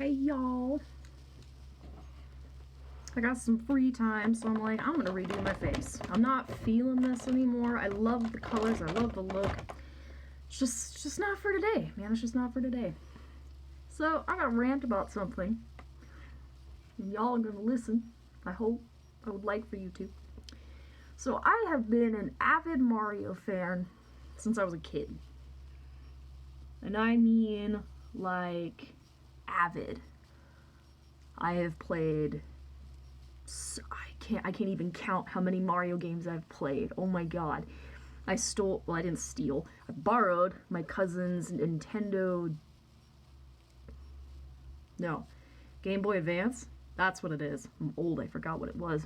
Hey y'all, I got some free time, so I'm like, I'm gonna redo my face. I'm not feeling this anymore. I love the colors, I love the look. It's just not for today, man. It's just not for today. So I gotta rant about something. And y'all are gonna listen. I hope. I would like for you to. So I have been an avid Mario fan since I was a kid. And I mean, like, avid. I have played, I can't even count how many Mario games I've played. Oh my god. I didn't steal. I borrowed my cousin's Nintendo, no, Game Boy Advance. That's what it is. I'm old, I forgot what it was.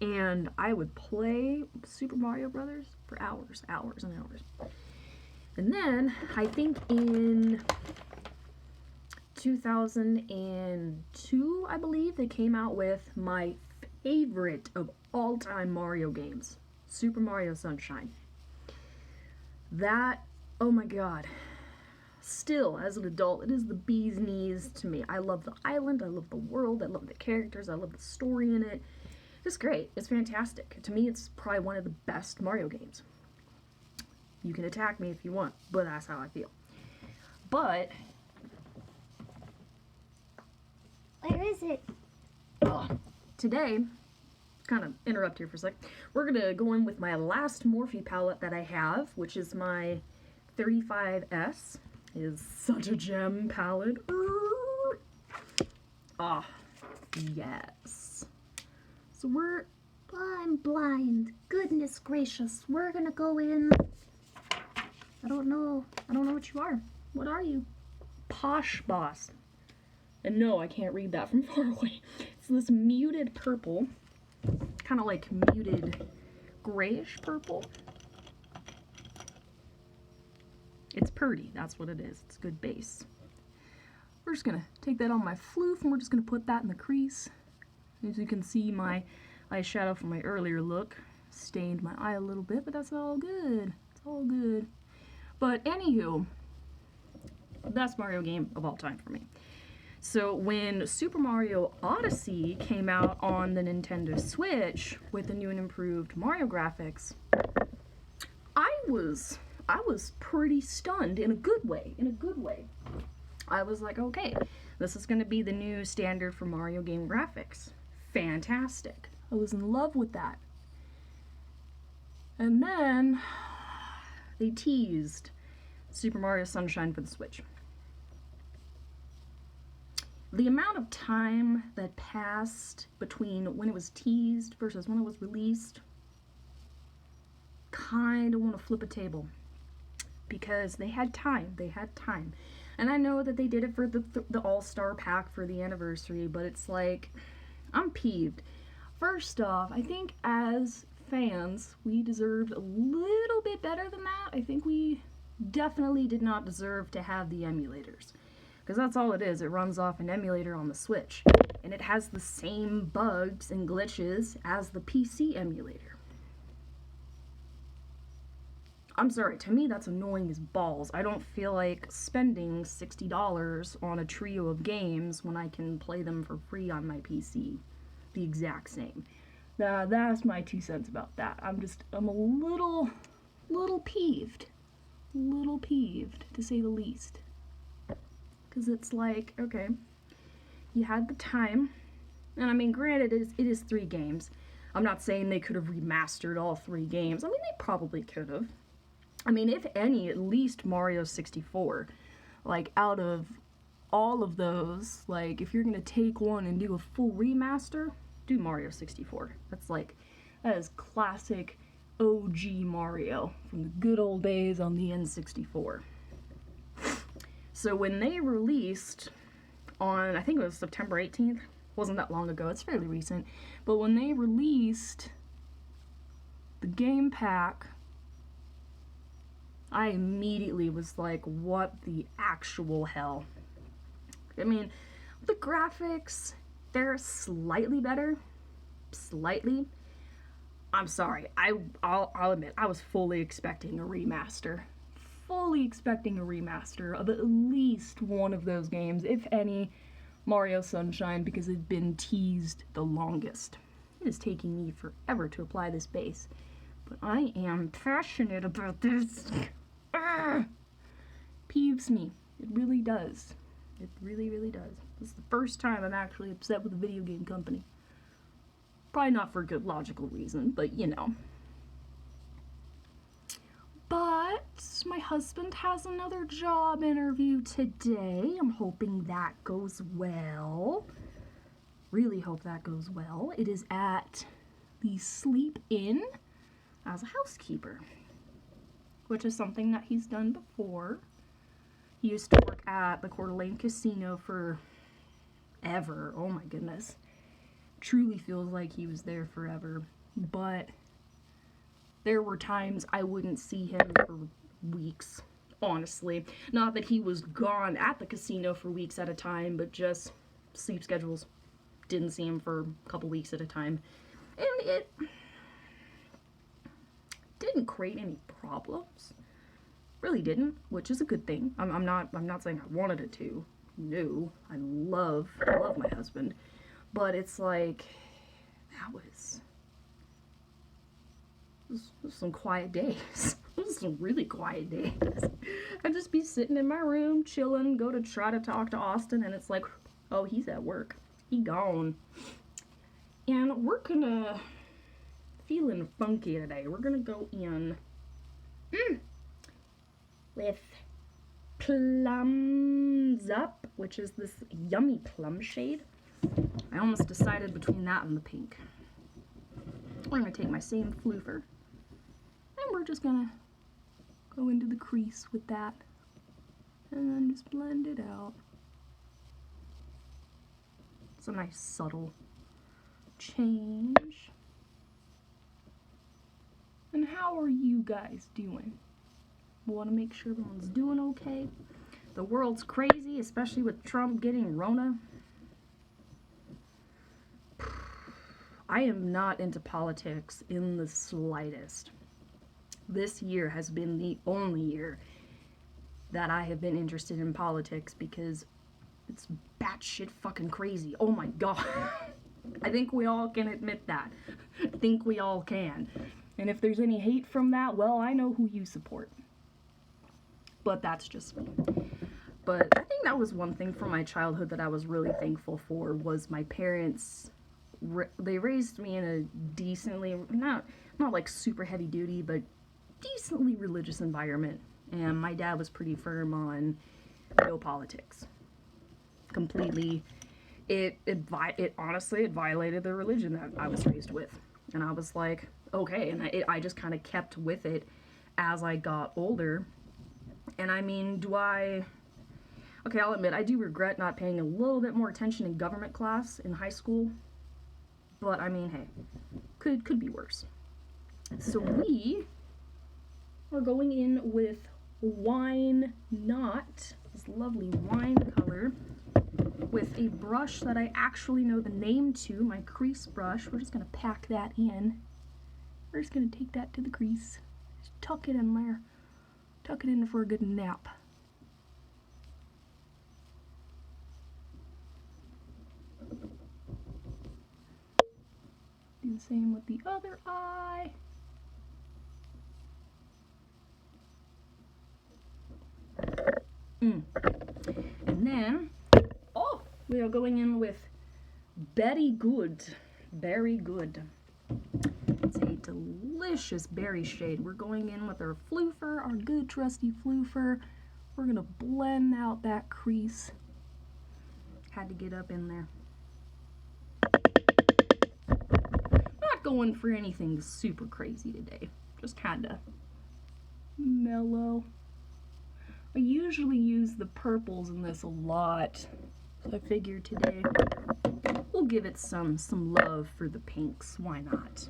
And I would play Super Mario Brothers for hours and hours. And then, I think in 2002, I believe, they came out with my favorite of all time Mario games, Super Mario Sunshine. That, oh my god. Still, as an adult, it is the bee's knees to me. I love the island, I love the world, I love the characters, I love the story in it. It's great. It's fantastic. To me, it's probably one of the best Mario games. You can attack me if you want, but that's how I feel. But Where is it? today, kind of interrupt here for a sec, we're going to go in with my last Morphe palette that I have, which is my 35S. It is such a gem palette. Ah, yes. So I'm blind. Goodness gracious. We're gonna go in. I don't know what you are. What are you? Posh Boss. And no, I can't read that from far away. It's this muted purple, kind of like muted grayish purple. It's pretty, that's what it is. It's a good base. We're just gonna take that on my floof and we're just gonna put that in the crease. As you can see, my eyeshadow from my earlier look stained my eye a little bit, but that's all good. It's all good. But anywho, best Mario game of all time for me. So when Super Mario Odyssey came out on the Nintendo Switch with the new and improved Mario graphics, I was pretty stunned in a good way. I was like, okay, this is going to be the new standard for Mario game graphics. Fantastic. I was in love with that. And then they teased Super Mario Sunshine for the Switch. The amount of time that passed between when it was teased versus when it was released, kind of want to flip a table. Because they had time. And I know that they did it for the All-Star Pack for the anniversary, but it's like, I'm peeved. First off, I think as fans, we deserved a little bit better than that. I think we definitely did not deserve to have the emulators. Because that's all it is. It runs off an emulator on the Switch. And it has the same bugs and glitches as the PC emulator. I'm sorry, to me that's annoying as balls. I don't feel like spending $60 on a trio of games when I can play them for free on my PC. The exact same. That's my 2 cents about that. I'm a little peeved. Little peeved, to say the least. Because it's like, okay, you had the time. And I mean, granted, it is 3 games. I'm not saying they could have remastered all 3 games. I mean, they probably could have. I mean, if any, at least Mario 64. Like, out of all of those, like, if you're gonna take one and do a full remaster, do Mario 64. That is classic OG Mario from the good old days on the N64. So when they released on, I think it was September 18th, wasn't that long ago, it's fairly recent, but when they released the game pack, I immediately was like, what the actual hell? I mean, the graphics, they're slightly better. Slightly. I'm sorry. I'll admit, I was fully expecting a remaster. Fully expecting a remaster of at least one of those games, if any, Mario Sunshine because it's been teased the longest. It is taking me forever to apply this base, but I am passionate about this. Peeves me. It really does. It really, really does. This is the first time I'm actually upset with a video game company. Probably not for a good logical reason, but you know. But my husband has another job interview today. I'm hoping that goes well. Really hope that goes well. It is at the Sleep Inn as a housekeeper, which is something that he's done before. He used to work at the Coeur d'Alene Casino for ever. Oh my goodness. Truly feels like he was there forever. But there were times I wouldn't see him for weeks, honestly. Not that he was gone at the casino for weeks at a time, but just sleep schedules. Didn't see him for a couple weeks at a time. And it didn't create any problems. Really didn't, which is a good thing. I'm not saying I wanted it to. No, I love my husband. But it's like, that was some quiet days. Some really quiet days. I'd just be sitting in my room, chilling, go to try to talk to Austin, and it's like, oh, he's at work. He gone. And we're gonna, feeling funky today. We're gonna go in with Plums Up, which is this yummy plum shade. I almost decided between that and the pink. We're gonna take my same floofer, and we're just gonna go into the crease with that, and then just blend it out. It's a nice subtle change. And how are you guys doing? We want to make sure everyone's doing okay. The world's crazy, especially with Trump getting Rona. I am not into politics in the slightest. This year has been the only year that I have been interested in politics because it's batshit fucking crazy. Oh my god. I think we all can admit that. I think we all can. And if there's any hate from that, well, I know who you support. But that's just me. But I think that was one thing from my childhood that I was really thankful for was my parents. They raised me in a decently, not like super heavy duty, but decently religious environment. And my dad was pretty firm on no politics. Completely. It honestly, it violated the religion that I was raised with. And I was like, okay. And I just kind of kept with it as I got older. And I mean, okay, I'll admit, I do regret not paying a little bit more attention in government class in high school. But I mean, hey, could be worse. So we are going in with Wine Not, this lovely wine color, with a brush that I actually know the name to, my crease brush. We're just going to pack that in. We're just going to take that to the crease. Just tuck it in there. Tuck it in for a good nap. Do the same with the other eye. And then, oh, we are going in with Betty Good. Berry Good. It's a delicious berry shade. We're going in with our floofer, our good trusty floofer. We're gonna blend out that crease. Had to get up in there. Not going for anything super crazy today. Just kinda mellow. I usually use the purples in this a lot. So I figured today we'll give it some love for the pinks. Why not?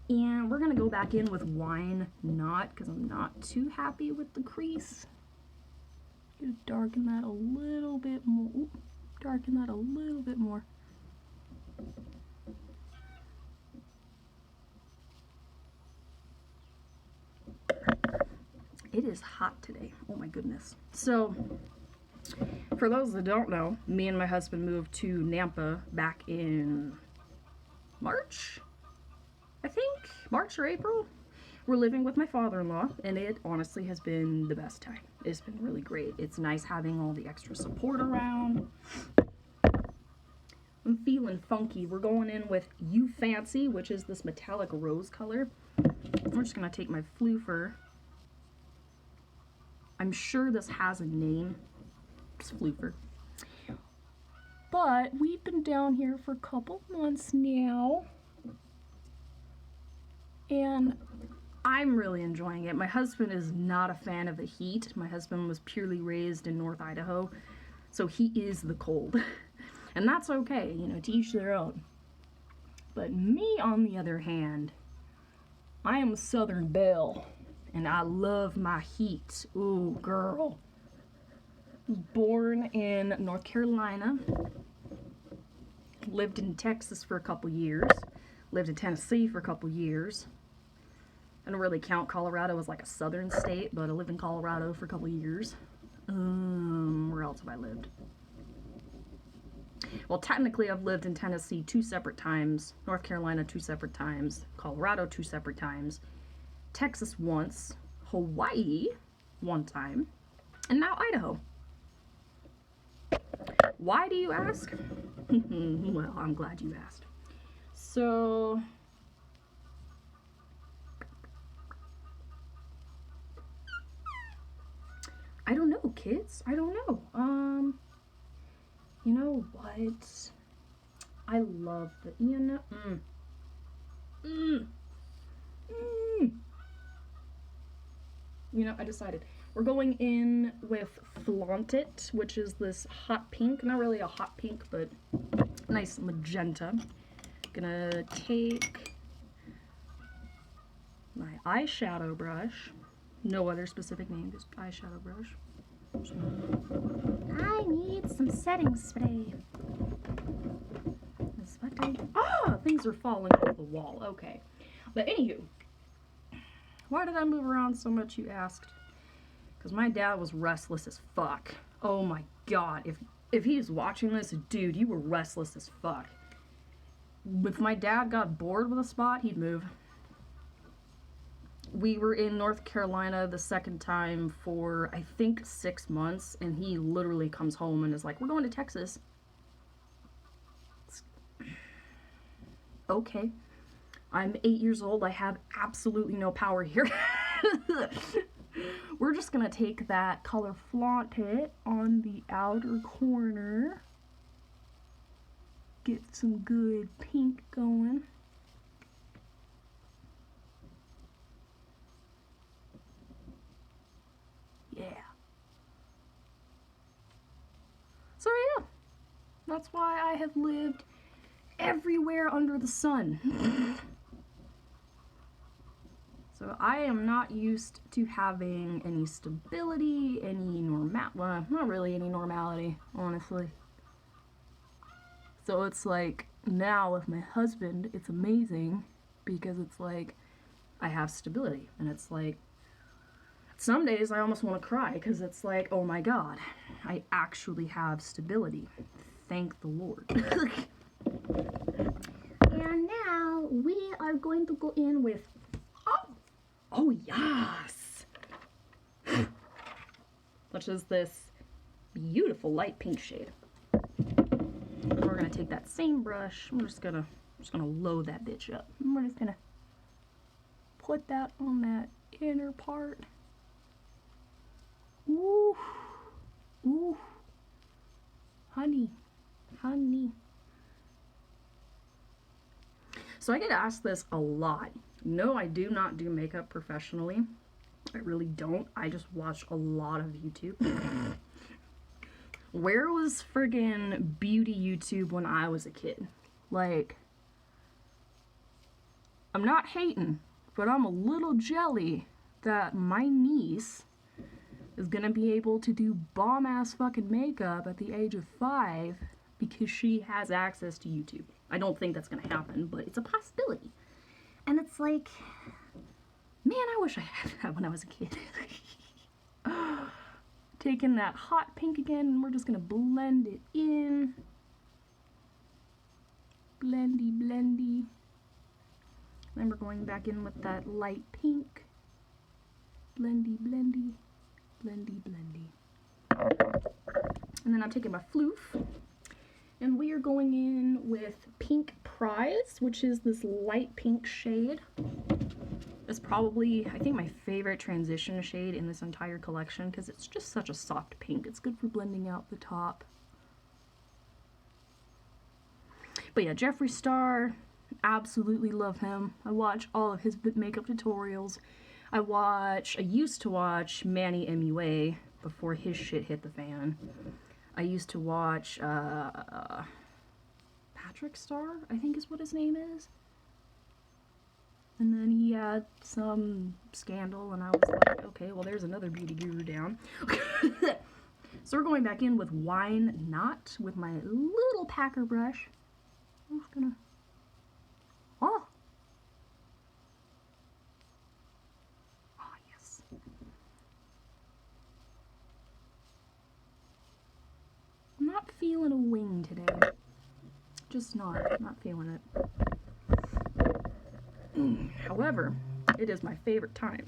And we're gonna go back in with Wine Not because I'm not too happy with the crease. Gonna darken that a little bit more. Ooh, darken that a little bit more. It is hot today. Oh my goodness. So For those that don't know, me and my husband moved to Nampa back in March, I think. March or April. We're living with my father-in-law, and it honestly has been the best time. It's been really great. It's nice having all the extra support around. I'm feeling funky. We're going in with You Fancy, which is this metallic rose color. We're just going to take my floofer. I'm sure this has a name. It's floofer. But we've been down here for a couple months now. And I'm really enjoying it. My husband is not a fan of the heat. My husband was purely raised in North Idaho, so he is the cold. And that's okay, you know, to each their own. But me, on the other hand, I am a Southern belle, and I love my heat. Ooh, girl. Born in North Carolina, lived in Texas for a couple years, lived in Tennessee for a couple years. I don't really count Colorado as like a southern state, but I lived in Colorado for a couple years. Where else have I lived? Well, technically I've lived in Tennessee 2 separate times, North Carolina 2 separate times, Colorado 2 separate times, Texas once, Hawaii 1 time, and now Idaho. Why do you ask? Well, I'm glad you asked. So, I don't know, kids. I don't know. You know what? I love the, you know, You know, I decided. We're going in with Flaunt It, which is this hot pink. Not really a hot pink, but nice magenta. Gonna take my eyeshadow brush. No other specific name, just eyeshadow brush. I need some setting spray. Things are falling off the wall. Okay. But anywho, why did I move around so much, you asked? Because my dad was restless as fuck. Oh my god. If he's watching this, dude, you were restless as fuck. If my dad got bored with a spot, he'd move. We were in North Carolina the second time for, I think, 6 months, and he literally comes home and is like, we're going to Texas. Okay. I'm 8 years old. I have absolutely no power here. We're just gonna take that color Flaunt It on the outer corner. Get some good pink going. Yeah. So yeah, that's why I have lived everywhere under the sun. So I am not used to having any stability, well, not really any normality, honestly. So it's like, now with my husband, it's amazing, because it's like, I have stability, and it's like, some days I almost want to cry, because it's like, oh my god, I actually have stability. Thank the Lord. And now we are going to go in with, oh yes! Which is this beautiful light pink shade. We're gonna take that same brush, I'm just gonna load that bitch up. And we're just gonna put that on that inner part. Ooh, ooh, honey, honey. So I get asked this a lot. No, I do not do makeup professionally. I really don't. I just watch a lot of YouTube. Where was friggin' beauty YouTube when I was a kid? Like, I'm not hating, but I'm a little jelly that my niece is gonna be able to do bomb-ass fucking makeup at the age of 5 because she has access to YouTube. I don't think that's gonna happen, but it's a possibility. And it's like, man, I wish I had that when I was a kid. taking that hot pink again, and we're just gonna blend it in. Blendy, blendy. Then we're going back in with that light pink. Blendy, blendy, blendy, blendy. And then I'm taking my floof, and we are going in with Pink Prize, which is this light pink shade. It's probably, I think, my favorite transition shade in this entire collection because it's just such a soft pink. It's good for blending out the top. But yeah, Jeffree Star, absolutely love him. I watch all of his makeup tutorials. I used to watch Manny MUA before his shit hit the fan. I used to watch Patrick Star, I think is what his name is. And then he had some scandal, and I was like, okay, well, there's another beauty guru down. So we're going back in with Wine Not with my little packer brush. I'm just gonna... Oh! Oh, yes. I'm not feeling a wing today. Just not feeling it. However, it is my favorite time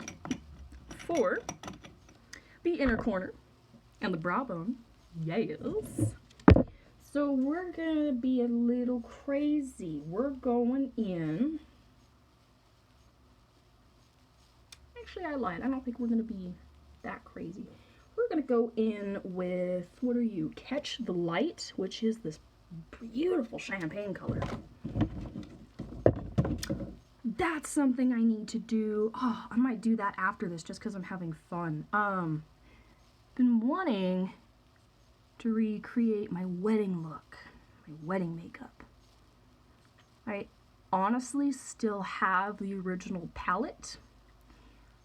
for the inner corner and the brow bone. Yes. So we're gonna be a little crazy. We're going in. Actually, I lied. I don't think we're gonna be that crazy. We're gonna go in with, what are you? Catch the Light, which is this beautiful champagne color. That's something I need to do. Oh, I might do that after this just because I'm having fun. Been wanting to recreate my wedding look, my wedding makeup. I honestly still have the original palette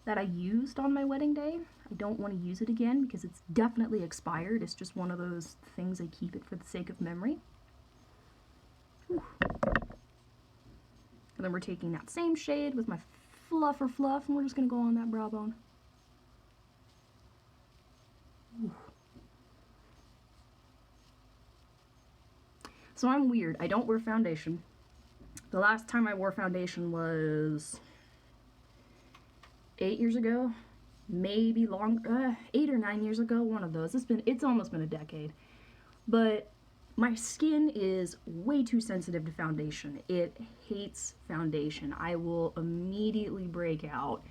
that I used on my wedding day. I don't want to use it again because it's definitely expired. It's just one of those things I keep it for the sake of memory. Whew. And then we're taking that same shade with my fluffer fluff, and we're just going to go on that brow bone. Ooh. So I'm weird. I don't wear foundation. The last time I wore foundation was 8 years ago. Maybe longer. 8 or 9 years ago. One of those. It's almost been a decade. But my skin is way too sensitive to foundation. It hates foundation. I will immediately break out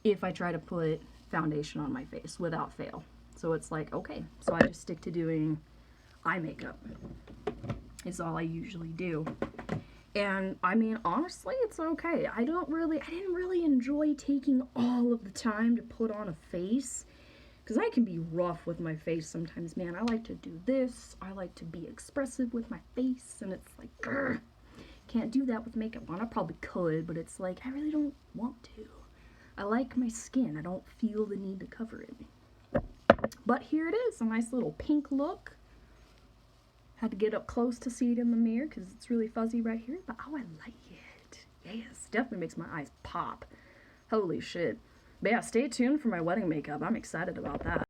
if I try to put foundation on my face without fail. So it's like, okay, so I just stick to doing eye makeup. Is all I usually do. And I mean, honestly, it's okay. I didn't really enjoy taking all of the time to put on a face. Because I can be rough with my face sometimes, man. I like to do this. I like to be expressive with my face. And it's like, grr, can't do that with makeup on. I probably could, but it's like, I really don't want to. I like my skin. I don't feel the need to cover it. But here it is, a nice little pink look. Had to get up close to see it in the mirror because it's really fuzzy right here. But oh, I like it. Yes, definitely makes my eyes pop. Holy shit. But yeah, stay tuned for my wedding makeup. I'm excited about that.